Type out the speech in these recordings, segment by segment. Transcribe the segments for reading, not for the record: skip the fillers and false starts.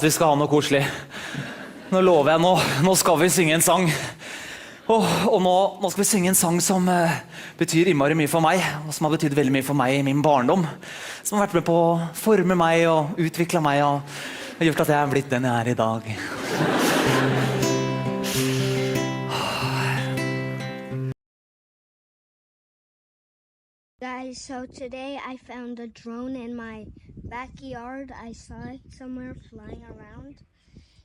Vi skal ha noe koselig. Nå lover jeg, nå skal vi synge en sang. Og nå skal vi synge en sang som betyr innmari mye for meg, og som har betydd veldig mye for meg i min barndom. Som har vært med på å forme meg og utvikle meg, og har gjort at jeg er blitt den jeg er i dag. Guys, so today I found a drone in my backyard. I saw it somewhere flying around.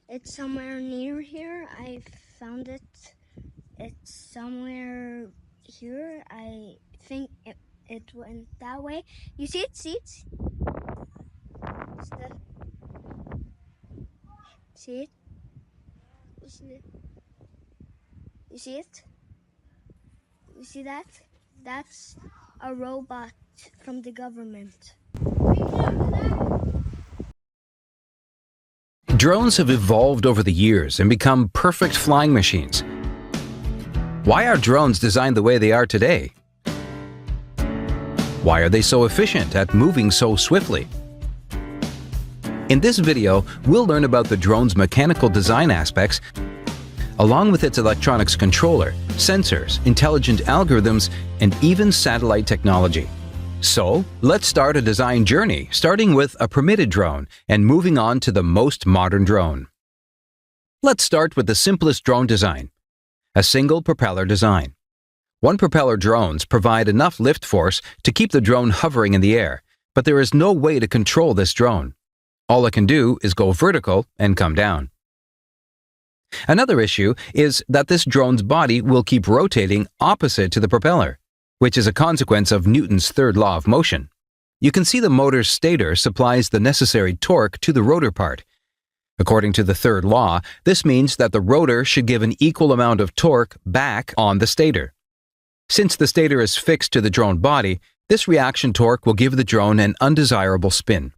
It's somewhere near here. I found it. It's somewhere here. I think it went that way. You see it? See it? See it? You see it? You see it? You see that? That's a robot from the government. Drones have evolved over the years and become perfect flying machines. Why are drones designed the way they are today? Why are they so efficient at moving so swiftly? In this video, we'll learn about the drone's mechanical design aspects, along with its electronics controller, sensors, intelligent algorithms, and even satellite technology. So, let's start a design journey, starting with a permitted drone and moving on to the most modern drone. Let's start with the simplest drone design, a single propeller design. One propeller drones provide enough lift force to keep the drone hovering in the air, but there is no way to control this drone. All it can do is go vertical and come down. Another issue is that this drone's body will keep rotating opposite to the propeller, which is a consequence of Newton's third law of motion. You can see the motor's stator supplies the necessary torque to the rotor part. According to the third law, this means that the rotor should give an equal amount of torque back on the stator. Since the stator is fixed to the drone body, this reaction torque will give the drone an undesirable spin.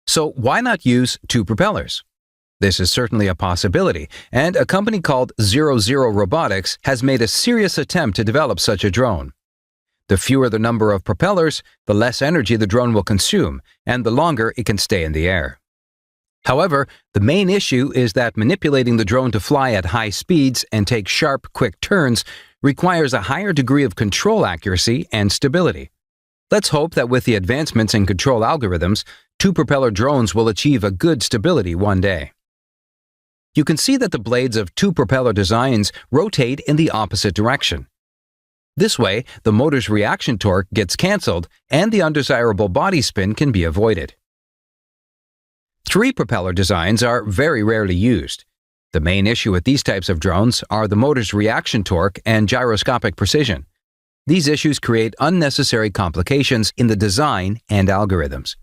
So why not use two propellers? This is certainly a possibility, and a company called 00 Robotics has made a serious attempt to develop such a drone. The fewer the number of propellers, the less energy the drone will consume, and the longer it can stay in the air. However, the main issue is that manipulating the drone to fly at high speeds and take sharp, quick turns requires a higher degree of control accuracy and stability. Let's hope that with the advancements in control algorithms, two propeller drones will achieve a good stability one day. You can see that the blades of two propeller designs rotate in the opposite direction. This way, the motor's reaction torque gets cancelled and the undesirable body spin can be avoided. Three propeller designs are very rarely used. The main issue with these types of drones are the motor's reaction torque and gyroscopic precision. These issues create unnecessary complications in the design and algorithms.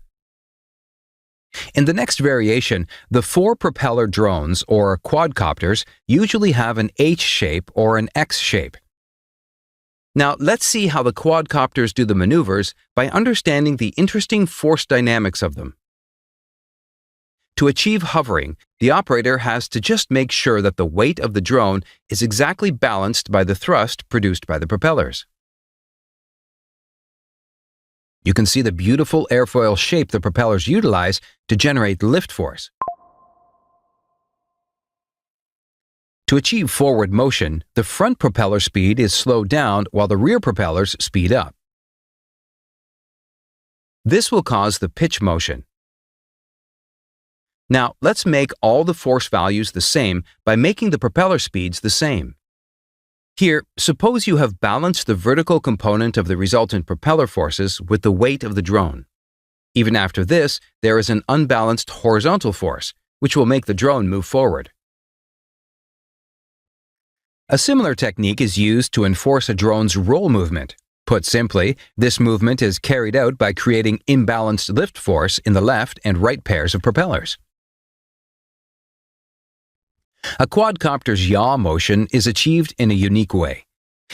In the next variation, the four propeller drones, or quadcopters, usually have an H shape or an X shape. Now, let's see how the quadcopters do the maneuvers by understanding the interesting force dynamics of them. To achieve hovering, the operator has to just make sure that the weight of the drone is exactly balanced by the thrust produced by the propellers. You can see the beautiful airfoil shape the propellers utilize to generate lift force. To achieve forward motion, the front propeller speed is slowed down while the rear propellers speed up. This will cause the pitch motion. Now, let's make all the force values the same by making the propeller speeds the same. Here, suppose you have balanced the vertical component of the resultant propeller forces with the weight of the drone. Even after this, there is an unbalanced horizontal force, which will make the drone move forward. A similar technique is used to enforce a drone's roll movement. Put simply, this movement is carried out by creating imbalanced lift force in the left and right pairs of propellers. A quadcopter's yaw motion is achieved in a unique way.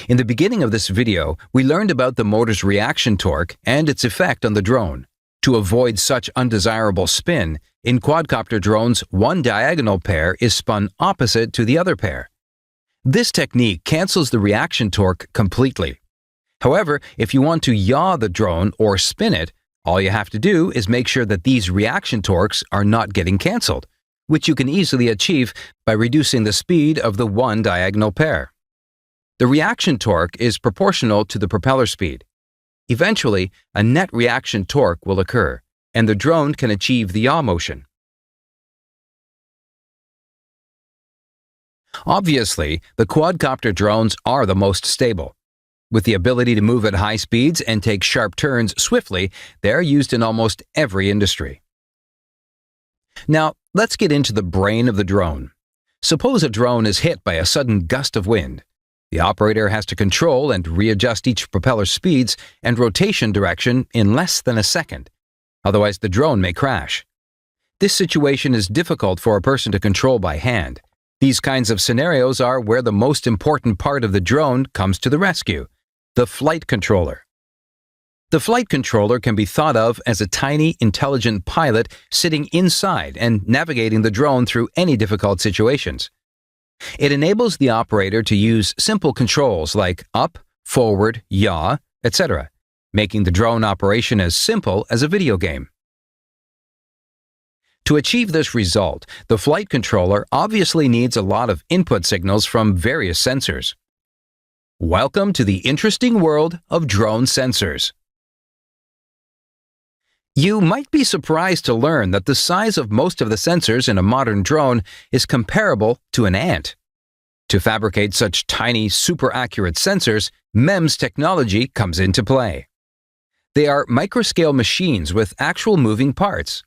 In the beginning of this video, we learned about the motor's reaction torque and its effect on the drone. To avoid such undesirable spin, in quadcopter drones, one diagonal pair is spun opposite to the other pair. This technique cancels the reaction torque completely. However, if you want to yaw the drone or spin it, All you have to do is make sure that these reaction torques are not getting cancelled, which you can easily achieve by reducing the speed of the one diagonal pair. The reaction torque is proportional to the propeller speed. Eventually, a net reaction torque will occur, and the drone can achieve the yaw motion. Obviously, the quadcopter drones are the most stable. With the ability to move at high speeds and take sharp turns swiftly, they are used in almost every industry. Now, let's get into the brain of the drone. Suppose a drone is hit by a sudden gust of wind. The operator has to control and readjust each propeller speeds and rotation direction in less than a second. Otherwise, the drone may crash. This situation is difficult for a person to control by hand. These kinds of scenarios are where the most important part of the drone comes to the rescue: the flight controller. The flight controller can be thought of as a tiny, intelligent pilot sitting inside and navigating the drone through any difficult situations. It enables the operator to use simple controls like up, forward, yaw, etc., making the drone operation as simple as a video game. To achieve this result, the flight controller obviously needs a lot of input signals from various sensors. Welcome to the interesting world of drone sensors. You might be surprised to learn that the size of most of the sensors in a modern drone is comparable to an ant. To fabricate such tiny, super-accurate sensors, MEMS technology comes into play. They are microscale machines with actual moving parts.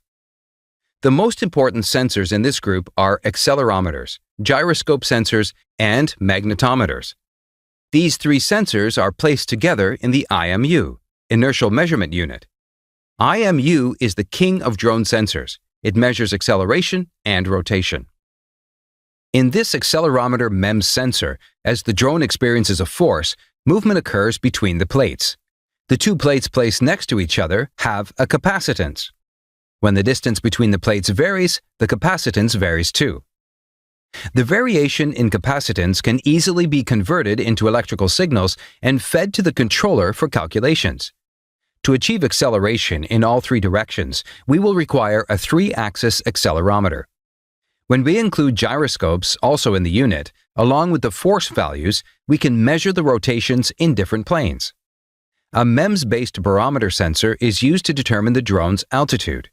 The most important sensors in this group are accelerometers, gyroscope sensors, and magnetometers. These three sensors are placed together in the IMU, Inertial Measurement Unit. IMU is the king of drone sensors. It measures acceleration and rotation. In this accelerometer MEMS sensor, as the drone experiences a force, movement occurs between the plates. The two plates placed next to each other have a capacitance. When the distance between the plates varies, the capacitance varies too. The variation in capacitance can easily be converted into electrical signals and fed to the controller for calculations. To achieve acceleration in all three directions, we will require a 3-axis accelerometer. When we include gyroscopes also in the unit, along with the force values, we can measure the rotations in different planes. A MEMS-based barometer sensor is used to determine the drone's altitude.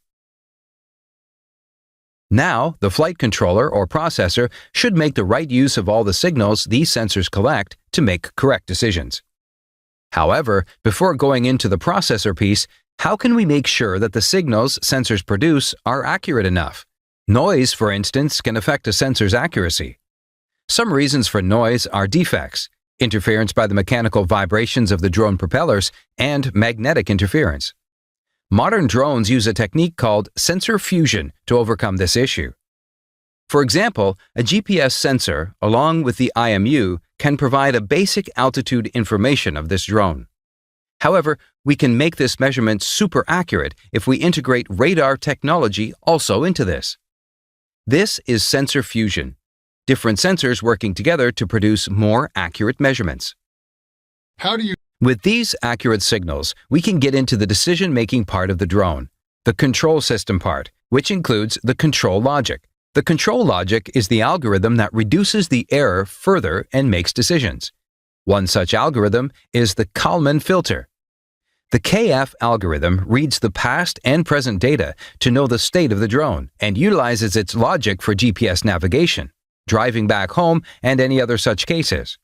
Now, the flight controller or processor should make the right use of all the signals these sensors collect to make correct decisions. However, before going into the processor piece, how can we make sure that the signals sensors produce are accurate enough? Noise, for instance, can affect a sensor's accuracy. Some reasons for noise are defects, interference by the mechanical vibrations of the drone propellers, and magnetic interference. Modern drones use a technique called sensor fusion to overcome this issue. For example, a GPS sensor, along with the IMU, can provide a basic altitude information of this drone. However, we can make this measurement super accurate if we integrate radar technology also into this. This is sensor fusion, different sensors working together to produce more accurate measurements. With these accurate signals, we can get into the decision-making part of the drone, the control system part, which includes the control logic. The control logic is the algorithm that reduces the error further and makes decisions. One such algorithm is the Kalman filter. The KF algorithm reads the past and present data to know the state of the drone and utilizes its logic for GPS navigation, driving back home, and any other such cases.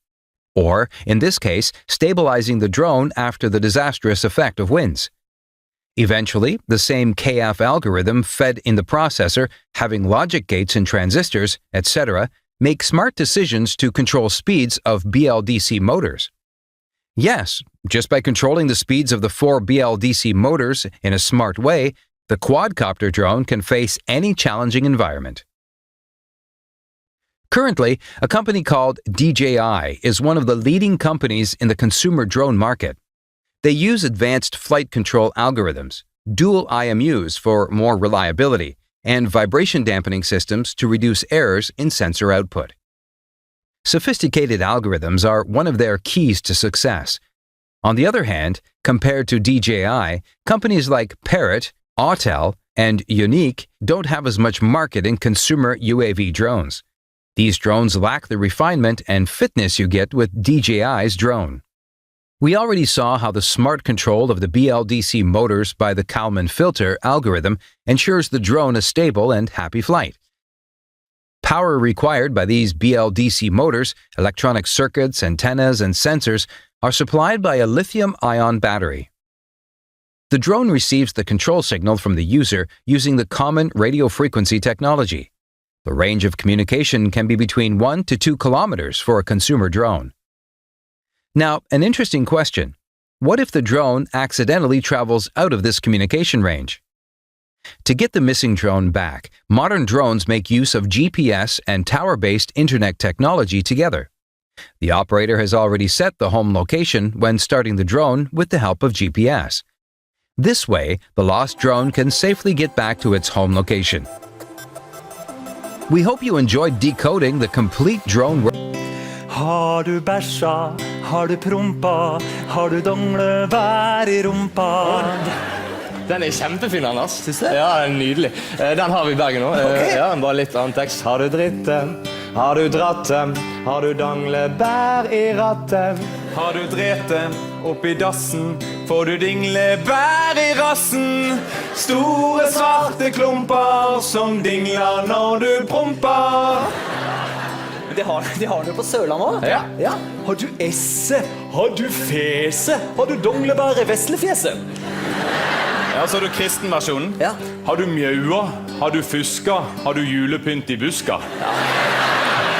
Or, in this case, stabilizing the drone after the disastrous effect of winds. Eventually, the same KF algorithm fed in the processor, having logic gates and transistors, etc., make smart decisions to control speeds of BLDC motors. Yes, just by controlling the speeds of the 4 BLDC motors in a smart way, the quadcopter drone can face any challenging environment. Currently, a company called DJI is one of the leading companies in the consumer drone market. They use advanced flight control algorithms, dual IMUs for more reliability, and vibration dampening systems to reduce errors in sensor output. Sophisticated algorithms are one of their keys to success. On the other hand, compared to DJI, companies like Parrot, Autel, and Unique don't have as much market in consumer UAV drones. These drones lack the refinement and fitness you get with DJI's drone. We already saw how the smart control of the BLDC motors by the Kalman filter algorithm ensures the drone a stable and happy flight. Power required by these BLDC motors, electronic circuits, antennas, and sensors are supplied by a lithium-ion battery. The drone receives the control signal from the user using the common radio frequency technology. The range of communication can be between 1 to 2 kilometers for a consumer drone. Now, an interesting question. What if the drone accidentally travels out of this communication range? To get the missing drone back, modern drones make use of GPS and tower-based internet technology together. The operator has already set the home location when starting the drone with the help of GPS. This way, the lost drone can safely get back to its home location. We hope you enjoyed decoding the complete drone world. Har du bæsja, har du prompa, har du donglevær I rumpa? Den kjempefin, Anders. Synes du? Ja, den nydelig. Den har vi I Bergen nå. Ja, bare litt annen tekst. Har du drittet? Har du drattet? Har du danglebær I rattet? Har du drete oppi dassen, får du dinglebær I rassen. Store svarte klumper som dingler når du promper. De har det på Sørland også. Ja. Har du esse? Har du fese? Har du donglebær I veslefjeset? Ja, så har du kristenversjonen. Ja. Har du mjaua? Har du fuska? Har du julepynt I buska?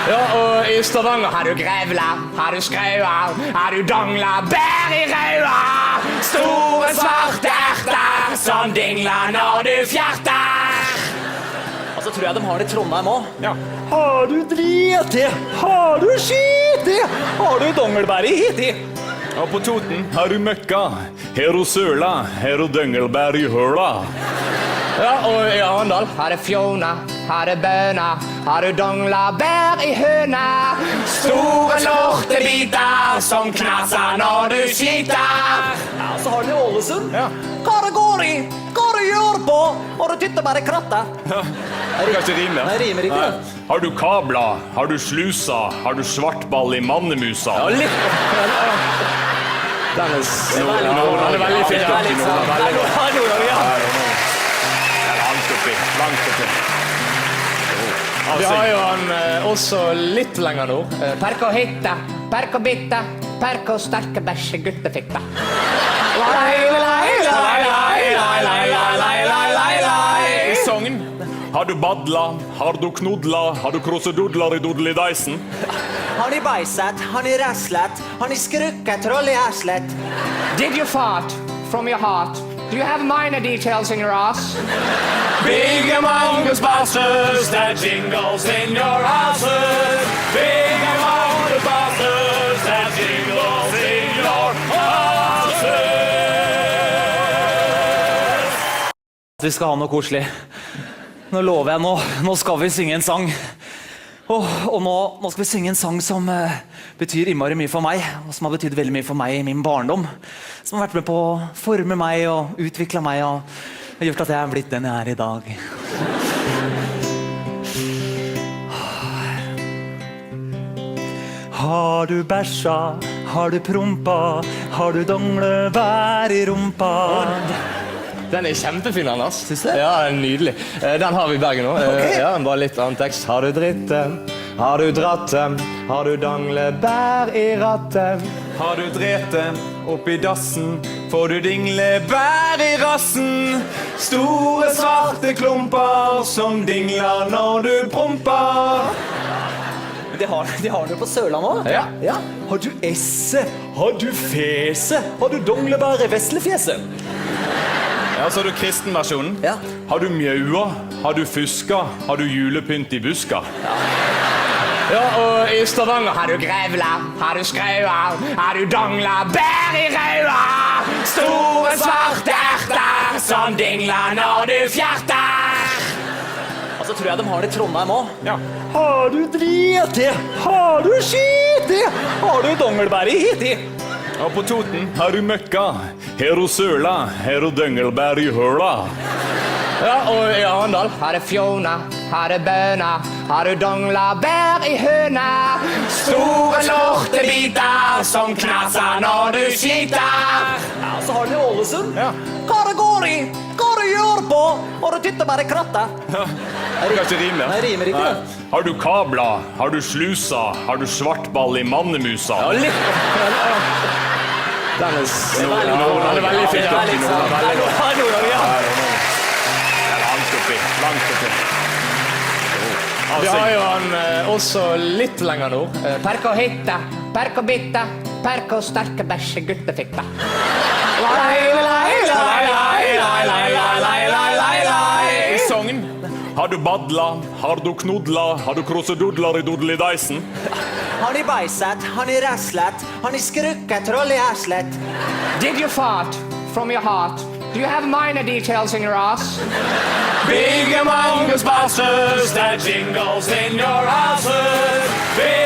Ja, og I Stavanger har du grevla, har du skraua, har du dangla, bær I raua. Store svarte erter som dingler når du fjerter. Altså, tror jeg de har det I Trondheim også. Ja. Har du driti? Har du skiti? Har du dongelbær I hiti? Og på Toten har du møkka, her du søla, her du døngelbær I høla. Ja, og I Arendal har du fjona, har du bøna, har du dangla, bær I høna. Store lortebiter som knasser når du skiter. Ja, så har de I Ålesund. Ja. Hva det går I? Hva det gjør på? Har du tyttebær I krattet? Det kan ikke rime. Nei, rimer ikke. Nei. Har du kabla, har du slusa, har du svartball I mannemusa? Ja, litt. Den veldig fin. Det litt sånn. Det Nord-Norge, ja. Langt oppi. Vi har jo han også litt lenger nå. Perko hitta, perko bitta, perko sterke bæsje guttefitta. I Sogn har du badla, har du knodla, har du krossedodlar I dodlideisen? Har ni bajsat? Har ni rasslat? Har ni skrukkat troll I arslet? Did you fart from your heart? Do you have minor details in your ass? Big among us bastards that jingles in your asses. Big among the bastards that jingles in your asses. Vi skal ha noe koselig. Nå lover jeg, nå skal vi synge en sang. Og nå skal vi synge en sang som betyr innmari mye for meg, og som har betydd veldig mye for meg I min barndom. Som har vært med på å forme meg og utvikle meg, og har gjort at jeg har blitt den jeg I dag. Har du bæsja? Har du prompa? Har du donglevær I rumpa? Den kjempefin, Anders. Synes du? Ja, den nydelig. Den har vi I Bergen nå. Ja, bare litt annen tekst. Har du drittet? Har du drattet? Har du danglebær I rattet? Har du drete oppi dassen, får du dinglebær I rassen. Store svarte klumper som dingler når du promper. De har det på Sørland også. Ja. Har du esse? Har du fese? Har du donglebær I veslefjeset? Ja, så har du kristenversjonen. Ja. Har du mjaua? Har du fuska? Har du julepynt I buska? Ja, og I Stavanger har du grevla, har du skraua, har du dangla, bær I raua. Store svarte erter som dingler når du fjerter. Altså, tror jeg de har det I Trondheim også. Ja. Har du driti? Har du skiti? Har du dongelbær I hiti? Og på Toten har du møkka, her du søla, her du døngelbær i høla. Ja, og i Arendal har du fjona, har du bøna, har du dongla bær i høna. Store lortebiter som knasser når du skiter. Ja, så har den i Ålesund. Ja. Hva det går i? Hva det gjør på? Og du tytter bare kratta. Det kan ikke rime. Nei, rimer ikke. Nei. Har du kabla, har du slusa, har du svartball i mannemusa? Ja, litt. Den er veldig fint. Ja, litt sånn. Det er Nord-Norge, ja. Langt oppi. Vi har jo han også litt lenger nord. Perk og hitta, perk og bitta, perk og sterke bæsje guttefitta. I Sogn har du badla, har du knodla, har du krosedodler i dodelideisen? Han i beiset, han i raslet, han i skrukket troll i haslet. Did you fart from your heart? Do you have minor details in your ass? Big among us bosses, that jingles in your houses. Big